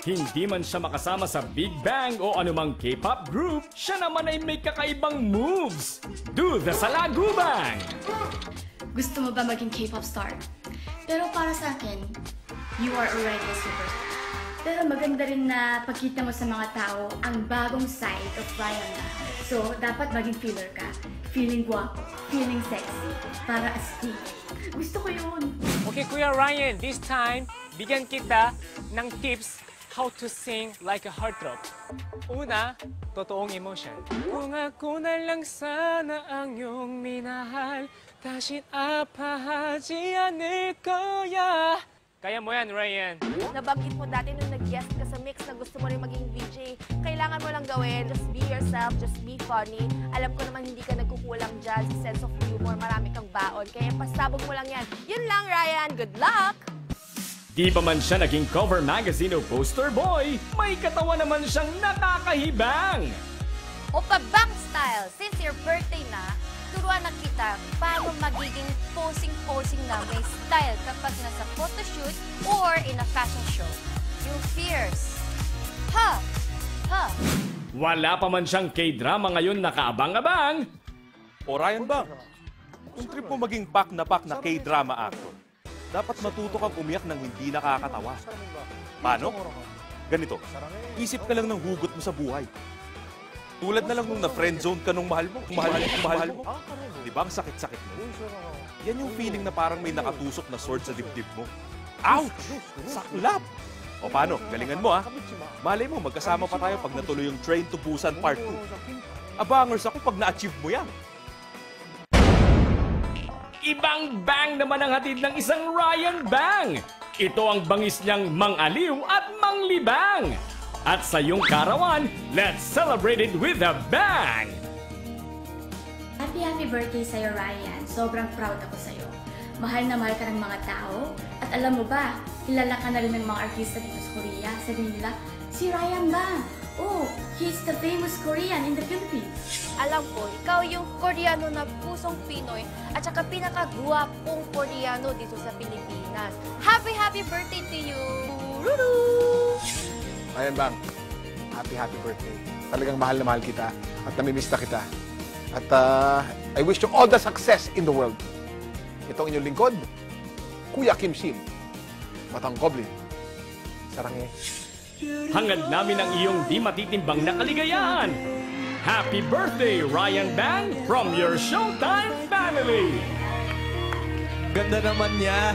Hindi man siya makasama sa Big Bang o anumang K-pop group, siya naman ay may kakaibang moves. Do the salagubang! Gusto mo ba maging K-pop star? Pero para sa akin, you are already a superstar. Pero maganda rin na pagkita mo sa mga tao ang bagong side of Ryan na. So, dapat maging filler ka. Feeling guwapo, feeling sexy, para astig. Gusto ko yun. Okay, Kuya Ryan, this time, bigyan kita ng tips how to sing like a heartthrob. Una, totoong emotion. Kung ako na lang sana ang iyong minahal, 다신 아파하지 않을 거야. Kaya mo yan, Ryan. Nabanggit mo dati nung nag-guest ka sa mix na gusto mo rin maging VJ. Kailangan mo lang gawin, just be yourself, just be funny. Alam ko naman hindi ka nagkukulang dyan sa sense of humor, marami kang baon. Kaya pasabog mo lang yan. Yun lang, Ryan. Good luck! Di pa man siya naging cover magazine o poster boy, may katawan naman siyang nakakahibang. Opa Bang Style, since your birthday na, turuan na kita paano magiging posing-posing na may style kapag nasa photoshoot or in a fashion show. Yung fierce. Ha! Ha! Wala pa man siyang K-drama ngayon nakaabang-abang. O Ryan Bang, kung trip mo maging pak na K-drama actor, dapat matuto kang umiyak ng hindi nakakatawa. Paano? Ganito, isip ka lang ng hugot mo sa buhay. Tulad na lang nung na-friendzone ka nung mahal mo. Mahal mo. Di ba ang sakit-sakit mo? Yan yung feeling na parang may nakatusok na sword sa dibdib mo. Ouch! Saklap! O paano? Galingan mo ha. Malay mo, magkasama pa tayo pag natuloy yung Train to Busan Part 2. Abangers ako pag na-achieve mo yan. Ibang bang naman ang hatid ng isang Ryan Bang. Ito ang bangis niyang mang-aliw at manglibang. At sa iyong karawan, let's celebrate it with a bang! Happy birthday sa'yo, Ryan. Sobrang proud ako sa'yo. Mahal na mahal ka ng mga tao. At alam mo ba, kilala ka na rin ng mga artista dito sa Korea. Sabihin nila, si Ryan Bang. Oh, he's the famous Korean in the Philippines. Alam ko, ikaw yung Koreano na pusong Pinoy at saka pinakagwapong Koreano dito sa Pilipinas. Happy birthday to you! Ryan Bang, happy birthday. Talagang mahal na mahal kita at namimiss na kita. At I wish you all the success in the world. Itong inyong lingkod, Kuya Kim Sim, Batang Goblin, Saranghe. Hangad namin ang iyong di matitimbang na kaligayahan. Happy birthday, Ryan Bang, from your Showtime family! Ganda naman niya.